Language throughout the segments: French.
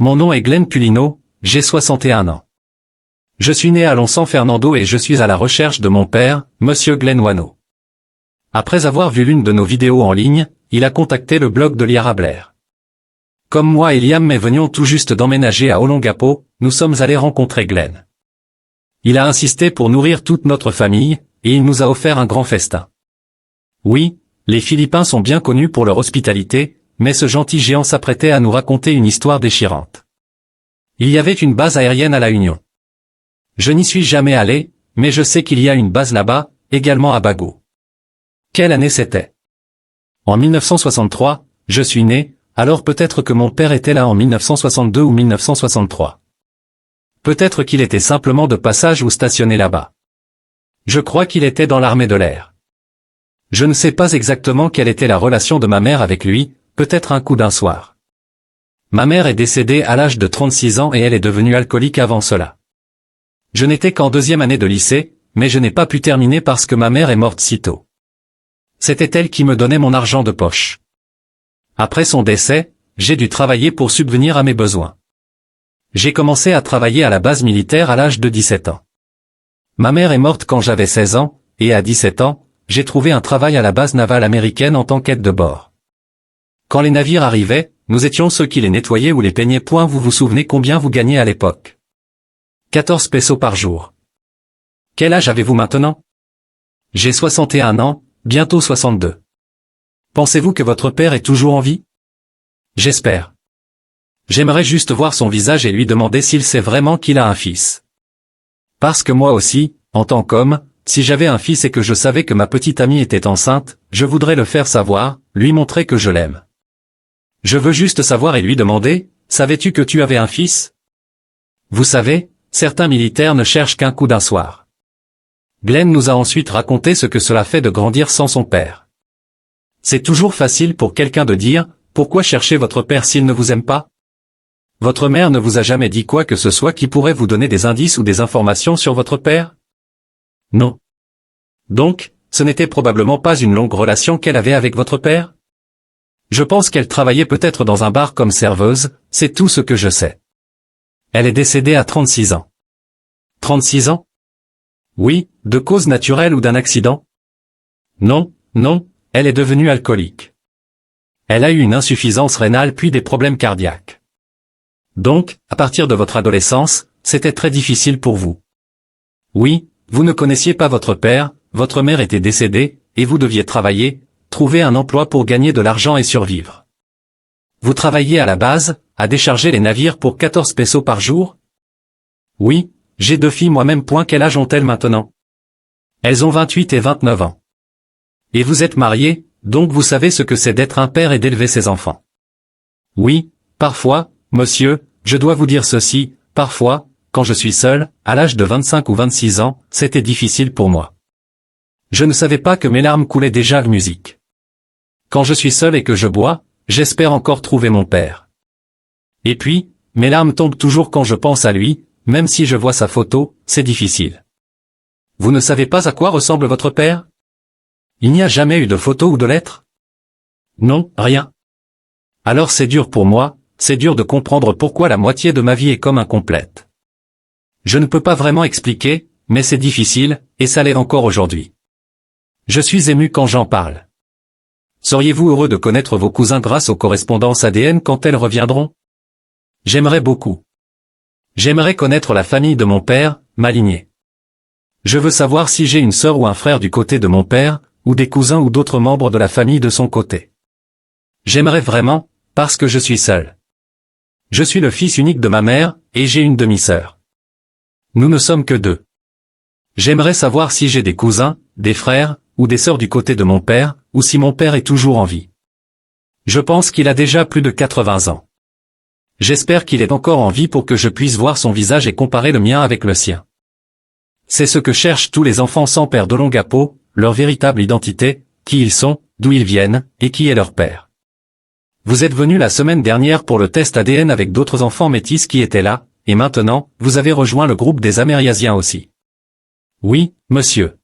Mon nom est Glenn Pulino, j'ai 61 ans. Je suis né à Long-San Fernando et je suis à la recherche de mon père, Monsieur Glenn Wano. Après avoir vu l'une de nos vidéos en ligne, il a contacté le blog de Liara Blair. Comme moi et Liam venions tout juste d'emménager à Olongapo, nous sommes allés rencontrer Glenn. Il a insisté pour nourrir toute notre famille, et il nous a offert un grand festin. Oui, les Philippins sont bien connus pour leur hospitalité, mais ce gentil géant s'apprêtait à nous raconter une histoire déchirante. Il y avait une base aérienne à La Union. Je n'y suis jamais allé, mais je sais qu'il y a une base là-bas, également à Bago. Quelle année c'était? En 1963, je suis né, alors peut-être que mon père était là en 1962 ou 1963. Peut-être qu'il était simplement de passage ou stationné là-bas. Je crois qu'il était dans l'armée de l'air. Je ne sais pas exactement quelle était la relation de ma mère avec lui, peut-être un coup d'un soir. Ma mère est décédée à l'âge de 36 ans et elle est devenue alcoolique avant cela. Je n'étais qu'en deuxième année de lycée, mais je n'ai pas pu terminer parce que ma mère est morte si tôt. C'était elle qui me donnait mon argent de poche. Après son décès, j'ai dû travailler pour subvenir à mes besoins. J'ai commencé à travailler à la base militaire à l'âge de 17 ans. Ma mère est morte quand j'avais 16 ans, et à 17 ans, j'ai trouvé un travail à la base navale américaine en tant qu'aide de bord. Quand les navires arrivaient, nous étions ceux qui les nettoyaient ou les peignaient. Vous vous souvenez combien vous gagnez à l'époque? 14 pesos par jour. Quel âge avez-vous maintenant? J'ai 61 ans, bientôt 62. Pensez-vous que votre père est toujours en vie? J'espère. J'aimerais juste voir son visage et lui demander s'il sait vraiment qu'il a un fils. Parce que moi aussi, en tant qu'homme, si j'avais un fils et que je savais que ma petite amie était enceinte, je voudrais le faire savoir, lui montrer que je l'aime. Je veux juste savoir et lui demander, savais-tu que tu avais un fils? Vous savez, certains militaires ne cherchent qu'un coup d'un soir. Glenn nous a ensuite raconté ce que cela fait de grandir sans son père. C'est toujours facile pour quelqu'un de dire, pourquoi chercher votre père s'il ne vous aime pas? Votre mère ne vous a jamais dit quoi que ce soit qui pourrait vous donner des indices ou des informations sur votre père? Non. Donc, ce n'était probablement pas une longue relation qu'elle avait avec votre père? Je pense qu'elle travaillait peut-être dans un bar comme serveuse, c'est tout ce que je sais. Elle est décédée à 36 ans. 36 ans? Oui, de cause naturelle ou d'un accident? Non, elle est devenue alcoolique. Elle a eu une insuffisance rénale puis des problèmes cardiaques. Donc, à partir de votre adolescence, c'était très difficile pour vous. Oui, vous ne connaissiez pas votre père, votre mère était décédée, et vous deviez travailler, trouver un emploi pour gagner de l'argent et survivre. Vous travailliez à la base, à décharger les navires pour 14 pesos par jour? Oui, j'ai 2 filles moi-même. Quel âge ont-elles maintenant? Elles ont 28 et 29 ans. Et vous êtes mariés, donc vous savez ce que c'est d'être un père et d'élever ses enfants. Oui, parfois, monsieur, je dois vous dire ceci, parfois, quand je suis seul, à l'âge de 25 ou 26 ans, c'était difficile pour moi. Je ne savais pas que mes larmes coulaient déjà de musique. Quand je suis seul et que je bois, j'espère encore trouver mon père. Et puis, mes larmes tombent toujours quand je pense à lui, même si je vois sa photo, c'est difficile. Vous ne savez pas à quoi ressemble votre père? Il n'y a jamais eu de photo ou de lettres? Non, rien. Alors c'est dur pour moi, c'est dur de comprendre pourquoi la moitié de ma vie est comme incomplète. Je ne peux pas vraiment expliquer, mais c'est difficile, et ça l'est encore aujourd'hui. Je suis ému quand j'en parle. Seriez-vous heureux de connaître vos cousins grâce aux correspondances ADN quand elles reviendront? J'aimerais beaucoup. J'aimerais connaître la famille de mon père, ma lignée. Je veux savoir si j'ai une sœur ou un frère du côté de mon père, ou des cousins ou d'autres membres de la famille de son côté. J'aimerais vraiment, parce que je suis seul. Je suis le fils unique de ma mère, et j'ai une demi-sœur. Nous ne sommes que 2. J'aimerais savoir si j'ai des cousins, des frères, ou des sœurs du côté de mon père, ou si mon père est toujours en vie. Je pense qu'il a déjà plus de 80 ans. J'espère qu'il est encore en vie pour que je puisse voir son visage et comparer le mien avec le sien. C'est ce que cherchent tous les enfants sans père d'Olongapo, leur véritable identité, qui ils sont, d'où ils viennent, et qui est leur père. Vous êtes venu la semaine dernière pour le test ADN avec d'autres enfants métis qui étaient là, et maintenant, vous avez rejoint le groupe des Amérindiens aussi. Oui, monsieur.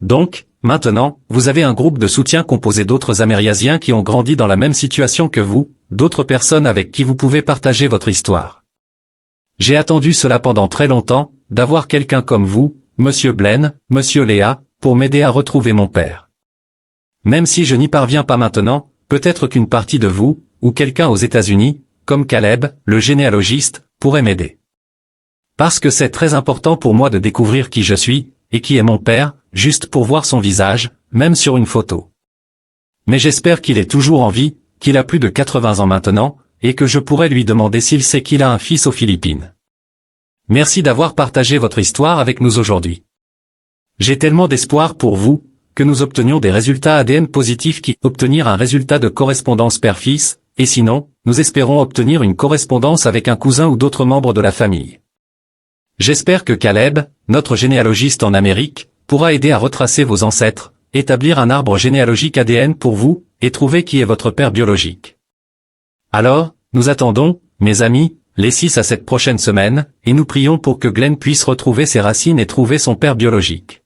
Donc, maintenant, vous avez un groupe de soutien composé d'autres Amérindiens qui ont grandi dans la même situation que vous, d'autres personnes avec qui vous pouvez partager votre histoire. J'ai attendu cela pendant très longtemps, d'avoir quelqu'un comme vous, Monsieur Glenn, Monsieur Léa, pour m'aider à retrouver mon père. Même si je n'y parviens pas maintenant, peut-être qu'une partie de vous, ou quelqu'un aux États-Unis, comme Caleb, le généalogiste, pourrait m'aider. Parce que c'est très important pour moi de découvrir qui je suis, et qui est mon père, juste pour voir son visage, même sur une photo. Mais j'espère qu'il est toujours en vie, qu'il a plus de 80 ans maintenant, et que je pourrais lui demander s'il sait qu'il a un fils aux Philippines. Merci d'avoir partagé votre histoire avec nous aujourd'hui. J'ai tellement d'espoir pour vous, que nous obtenions des résultats ADN positifs qui obtenir un résultat de correspondance père-fils, et sinon, nous espérons obtenir une correspondance avec un cousin ou d'autres membres de la famille. J'espère que Caleb, notre généalogiste en Amérique, pourra aider à retracer vos ancêtres, établir un arbre généalogique ADN pour vous, et trouver qui est votre père biologique. Alors, nous attendons, mes amis, les 6 à 7 prochaines semaines, et nous prions pour que Glenn puisse retrouver ses racines et trouver son père biologique.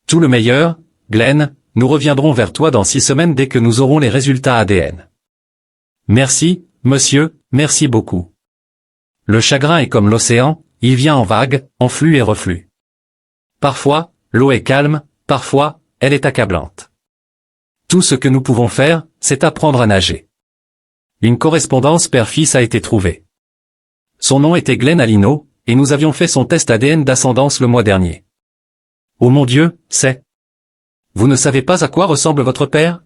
Tout le meilleur, Glenn, nous reviendrons vers toi dans 6 semaines dès que nous aurons les résultats ADN. Merci, monsieur, merci beaucoup. Le chagrin est comme l'océan, il vient en vagues, en flux et reflux. Parfois, l'eau est calme, parfois, elle est accablante. Tout ce que nous pouvons faire, c'est apprendre à nager. Une correspondance père-fils a été trouvée. Son nom était Glenn Alino, et nous avions fait son test ADN d'ascendance le mois dernier. Oh mon Dieu, c'est... Vous ne savez pas à quoi ressemble votre père?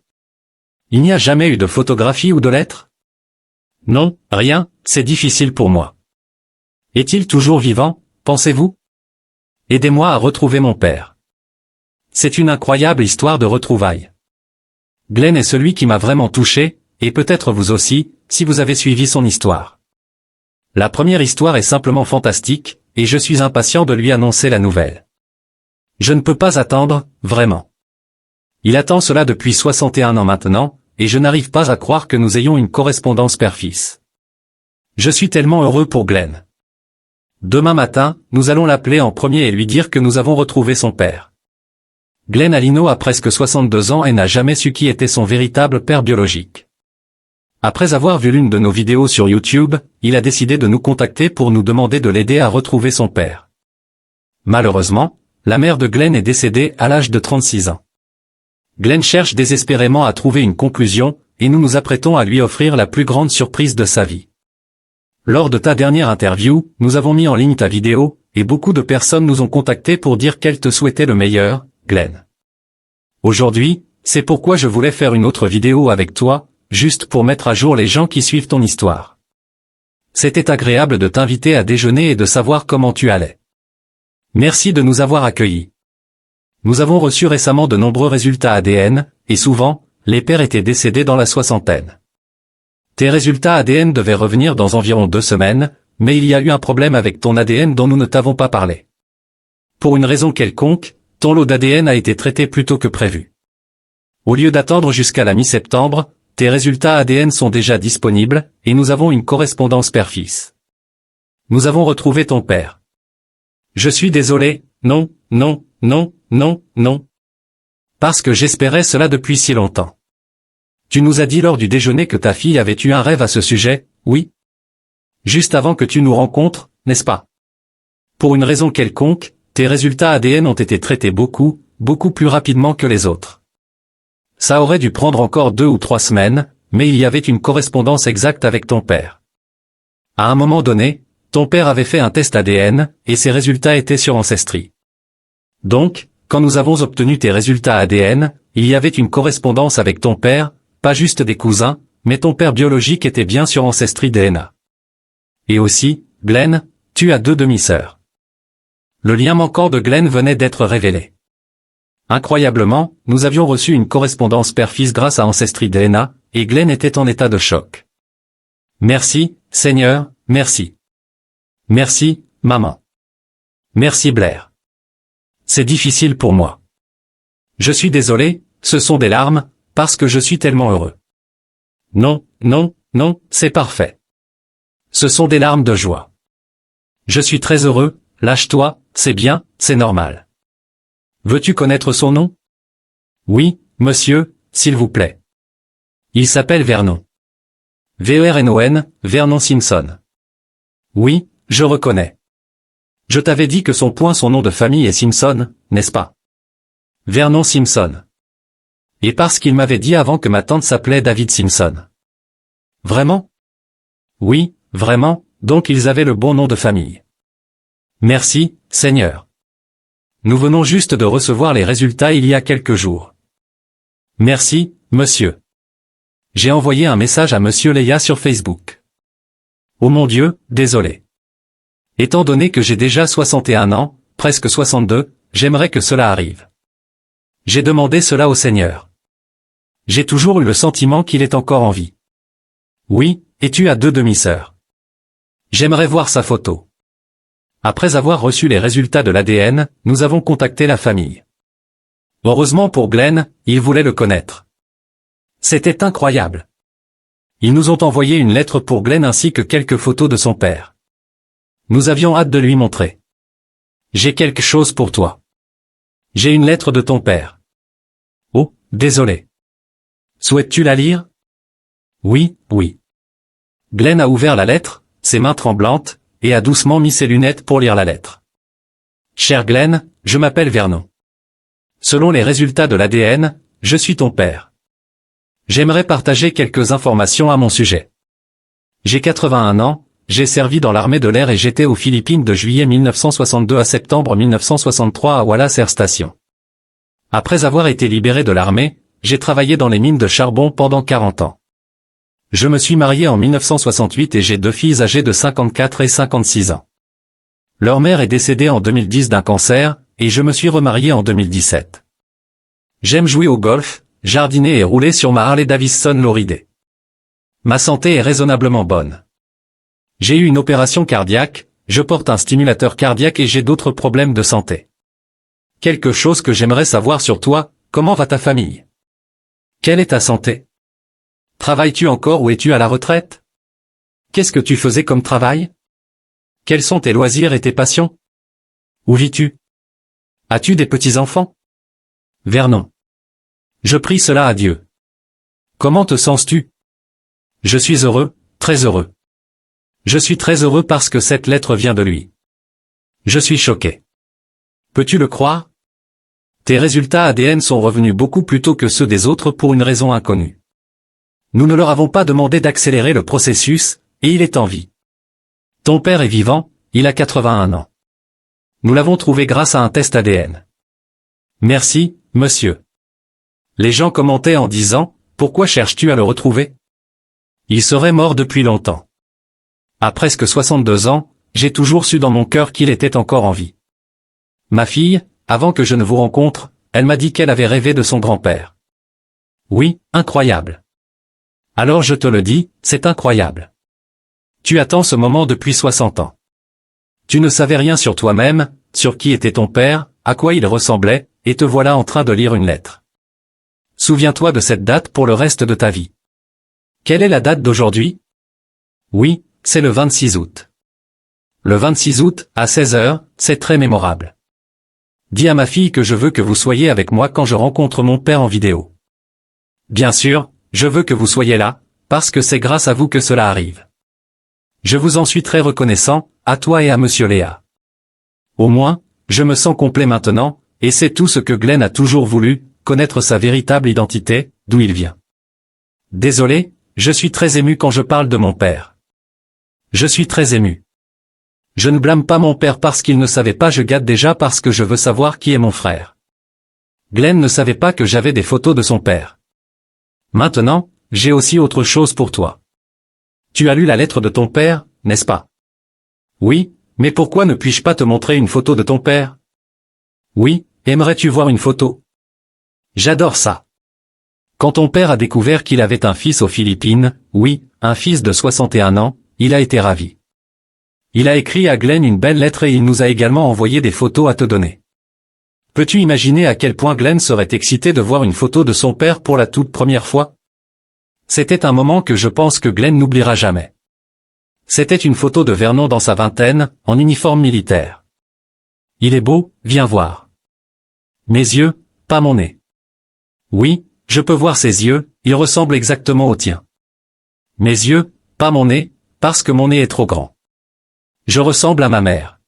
Il n'y a jamais eu de photographie ou de lettres? Non, rien, c'est difficile pour moi. Est-il toujours vivant, pensez-vous? Aidez-moi à retrouver mon père. C'est une incroyable histoire de retrouvailles. Glenn est celui qui m'a vraiment touché, et peut-être vous aussi, si vous avez suivi son histoire. La première histoire est simplement fantastique, et je suis impatient de lui annoncer la nouvelle. Je ne peux pas attendre, vraiment. Il attend cela depuis 61 ans maintenant, et je n'arrive pas à croire que nous ayons une correspondance père-fils. Je suis tellement heureux pour Glenn. Demain matin, nous allons l'appeler en premier et lui dire que nous avons retrouvé son père. Glenn Alino a presque 62 ans et n'a jamais su qui était son véritable père biologique. Après avoir vu l'une de nos vidéos sur YouTube, il a décidé de nous contacter pour nous demander de l'aider à retrouver son père. Malheureusement, la mère de Glenn est décédée à l'âge de 36 ans. Glenn cherche désespérément à trouver une conclusion, et nous nous apprêtons à lui offrir la plus grande surprise de sa vie. Lors de ta dernière interview, nous avons mis en ligne ta vidéo, et beaucoup de personnes nous ont contactés pour dire qu'elles te souhaitaient le meilleur, Glenn. Aujourd'hui, c'est pourquoi je voulais faire une autre vidéo avec toi, juste pour mettre à jour les gens qui suivent ton histoire. C'était agréable de t'inviter à déjeuner et de savoir comment tu allais. Merci de nous avoir accueillis. Nous avons reçu récemment de nombreux résultats ADN, et souvent, les pères étaient décédés dans la soixantaine. Tes résultats ADN devaient revenir dans environ 2 semaines, mais il y a eu un problème avec ton ADN dont nous ne t'avons pas parlé. Pour une raison quelconque, ton lot d'ADN a été traité plus tôt que prévu. Au lieu d'attendre jusqu'à la mi-septembre, tes résultats ADN sont déjà disponibles, et nous avons une correspondance père-fils. Nous avons retrouvé ton père. Je suis désolé, non, non, non, non, non. Parce que j'espérais cela depuis si longtemps. Tu nous as dit lors du déjeuner que ta fille avait eu un rêve à ce sujet, oui? Juste avant que tu nous rencontres, n'est-ce pas? Pour une raison quelconque, tes résultats ADN ont été traités beaucoup plus rapidement que les autres. Ça aurait dû prendre encore 2 ou 3 semaines, mais il y avait une correspondance exacte avec ton père. À un moment donné, ton père avait fait un test ADN, et ses résultats étaient sur Ancestry. Donc, quand nous avons obtenu tes résultats ADN, il y avait une correspondance avec ton père, pas juste des cousins, mais ton père biologique était bien sur Ancestry DNA. Et aussi, Glenn, tu as 2 demi-sœurs. Le lien manquant de Glenn venait d'être révélé. Incroyablement, nous avions reçu une correspondance père-fils grâce à Ancestry DNA, et Glenn était en état de choc. Merci, Seigneur, merci. Merci, maman. Merci Blair. C'est difficile pour moi. Je suis désolé, ce sont des larmes, parce que je suis tellement heureux. Non, non, non, c'est parfait. Ce sont des larmes de joie. Je suis très heureux, lâche-toi, c'est bien, c'est normal. Veux-tu connaître son nom? Oui, monsieur, s'il vous plaît. Il s'appelle Vernon. Vernon Simpson. Oui, je reconnais. Je t'avais dit que son nom de famille est Simpson, n'est-ce pas? Vernon Simpson. Et parce qu'il m'avait dit avant que ma tante s'appelait David Simpson. Vraiment? Oui, vraiment, donc ils avaient le bon nom de famille. Merci, Seigneur. Nous venons juste de recevoir les résultats il y a quelques jours. Merci, monsieur. J'ai envoyé un message à monsieur Leia sur Facebook. Oh mon Dieu, désolé. Étant donné que j'ai déjà 61 ans, presque 62, j'aimerais que cela arrive. J'ai demandé cela au Seigneur. J'ai toujours eu le sentiment qu'il est encore en vie. Oui, et tu as 2 demi-sœurs. J'aimerais voir sa photo. Après avoir reçu les résultats de l'ADN, nous avons contacté la famille. Heureusement pour Glenn, il voulait le connaître. C'était incroyable. Ils nous ont envoyé une lettre pour Glenn ainsi que quelques photos de son père. Nous avions hâte de lui montrer. J'ai quelque chose pour toi. J'ai une lettre de ton père. Oh, désolé. Souhaites-tu la lire? Oui, oui. Glenn a ouvert la lettre, ses mains tremblantes, et a doucement mis ses lunettes pour lire la lettre. Cher Glenn, je m'appelle Vernon. Selon les résultats de l'ADN, je suis ton père. J'aimerais partager quelques informations à mon sujet. J'ai 81 ans, j'ai servi dans l'armée de l'air et j'étais aux Philippines de juillet 1962 à septembre 1963 à Wallace Air Station. Après avoir été libéré de l'armée, j'ai travaillé dans les mines de charbon pendant 40 ans. Je me suis marié en 1968 et j'ai 2 filles âgées de 54 et 56 ans. Leur mère est décédée en 2010 d'un cancer, et je me suis remarié en 2017. J'aime jouer au golf, jardiner et rouler sur ma Harley Davidson Loridé. Ma santé est raisonnablement bonne. J'ai eu une opération cardiaque, je porte un stimulateur cardiaque et j'ai d'autres problèmes de santé. Quelque chose que j'aimerais savoir sur toi, comment va ta famille? Quelle est ta santé? Travailles-tu encore ou es-tu à la retraite? Qu'est-ce que tu faisais comme travail? Quels sont tes loisirs et tes passions? Où vis-tu? As-tu des petits-enfants? Vernon. Je prie cela à Dieu. Comment te sens-tu? Je suis heureux, très heureux. Je suis très heureux parce que cette lettre vient de lui. Je suis choqué. Peux-tu le croire? Tes résultats ADN sont revenus beaucoup plus tôt que ceux des autres pour une raison inconnue. Nous ne leur avons pas demandé d'accélérer le processus, et il est en vie. Ton père est vivant, il a 81 ans. Nous l'avons trouvé grâce à un test ADN. Merci, monsieur. Les gens commentaient en disant, pourquoi cherches-tu à le retrouver? Il serait mort depuis longtemps. À presque 62 ans, j'ai toujours su dans mon cœur qu'il était encore en vie. Ma fille, avant que je ne vous rencontre, elle m'a dit qu'elle avait rêvé de son grand-père. Oui, incroyable. Alors je te le dis, c'est incroyable. Tu attends ce moment depuis 60 ans. Tu ne savais rien sur toi-même, sur qui était ton père, à quoi il ressemblait, et te voilà en train de lire une lettre. Souviens-toi de cette date pour le reste de ta vie. Quelle est la date d'aujourd'hui? Oui, c'est le 26 août. Le 26 août, à 16 heures, c'est très mémorable. Dis à ma fille que je veux que vous soyez avec moi quand je rencontre mon père en vidéo. Bien sûr, je veux que vous soyez là, parce que c'est grâce à vous que cela arrive. Je vous en suis très reconnaissant, à toi et à monsieur Léa. Au moins, je me sens complet maintenant, et c'est tout ce que Glenn a toujours voulu, connaître sa véritable identité, d'où il vient. Désolé, je suis très ému quand je parle de mon père. Je suis très ému. Je ne blâme pas mon père parce qu'il ne savait pas, je gâte déjà parce que je veux savoir qui est mon frère. Glenn ne savait pas que j'avais des photos de son père. Maintenant, j'ai aussi autre chose pour toi. Tu as lu la lettre de ton père, n'est-ce pas? Oui, mais pourquoi ne puis-je pas te montrer une photo de ton père? Oui, aimerais-tu voir une photo? J'adore ça. Quand ton père a découvert qu'il avait un fils aux Philippines, oui, un fils de 61 ans, il a été ravi. Il a écrit à Glenn une belle lettre et il nous a également envoyé des photos à te donner. Peux-tu imaginer à quel point Glenn serait excité de voir une photo de son père pour la toute première fois? C'était un moment que je pense que Glenn n'oubliera jamais. C'était une photo de Vernon dans sa vingtaine, en uniforme militaire. Il est beau, viens voir. Mes yeux, pas mon nez. Oui, je peux voir ses yeux, ils ressemblent exactement aux tiens. Mes yeux, pas mon nez, parce que mon nez est trop grand. Je ressemble à ma mère.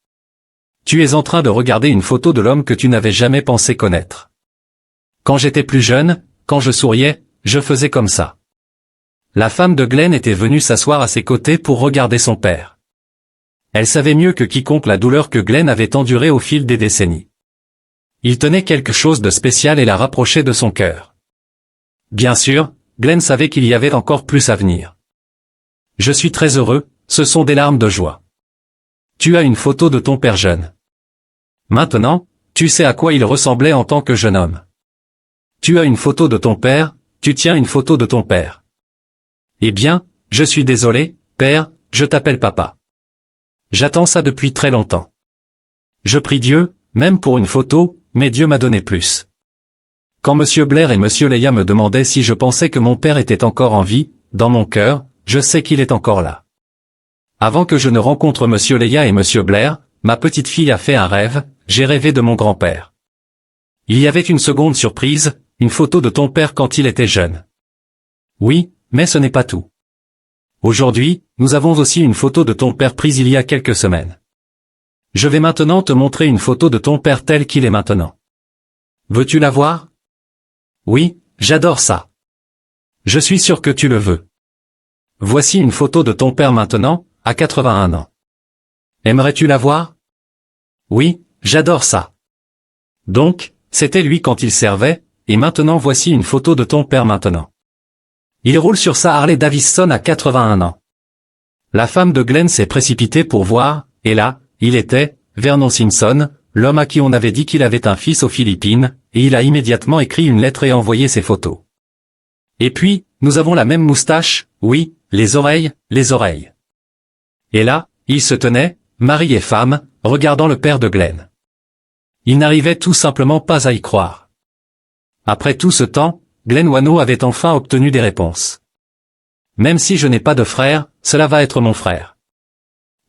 Tu es en train de regarder une photo de l'homme que tu n'avais jamais pensé connaître. Quand j'étais plus jeune, quand je souriais, je faisais comme ça. La femme de Glenn était venue s'asseoir à ses côtés pour regarder son père. Elle savait mieux que quiconque la douleur que Glenn avait endurée au fil des décennies. Il tenait quelque chose de spécial et la rapprochait de son cœur. Bien sûr, Glenn savait qu'il y avait encore plus à venir. Je suis très heureux, ce sont des larmes de joie. Tu as une photo de ton père jeune. Maintenant, tu sais à quoi il ressemblait en tant que jeune homme. Tu as une photo de ton père, tu tiens une photo de ton père. Eh bien, je suis désolé, père, je t'appelle papa. J'attends ça depuis très longtemps. Je prie Dieu, même pour une photo, mais Dieu m'a donné plus. Quand Monsieur Blair et Monsieur Leia me demandaient si je pensais que mon père était encore en vie, dans mon cœur, je sais qu'il est encore là. Avant que je ne rencontre Monsieur Leia et Monsieur Blair, ma petite fille a fait un rêve, j'ai rêvé de mon grand-père. Il y avait une seconde surprise, une photo de ton père quand il était jeune. Oui, mais ce n'est pas tout. Aujourd'hui, nous avons aussi une photo de ton père prise il y a quelques semaines. Je vais maintenant te montrer une photo de ton père tel qu'il est maintenant. Veux-tu la voir? Oui, j'adore ça. Je suis sûr que tu le veux. Voici une photo de ton père maintenant, à 81 ans. Aimerais-tu la voir? Oui, j'adore ça. Donc, c'était lui quand il servait, et maintenant voici une photo de ton père maintenant. Il roule sur sa Harley Davidson à 81 ans. La femme de Glenn s'est précipitée pour voir, et là, il était, Vernon Simpson, l'homme à qui on avait dit qu'il avait un fils aux Philippines, et il a immédiatement écrit une lettre et envoyé ses photos. Et puis, nous avons la même moustache, oui, les oreilles. Et là, ils se tenaient, mari et femme, regardant le père de Glenn. Ils n'arrivaient tout simplement pas à y croire. Après tout ce temps, Glenn Wano avait enfin obtenu des réponses. Même si je n'ai pas de frère, cela va être mon frère.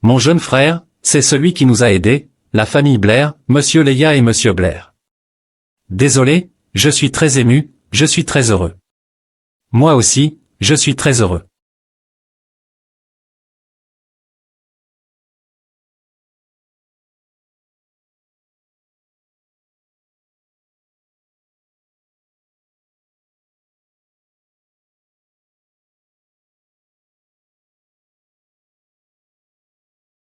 Mon jeune frère, c'est celui qui nous a aidés, la famille Blair, Monsieur Leia et Monsieur Blair. Désolé, je suis très ému, je suis très heureux. Moi aussi, je suis très heureux.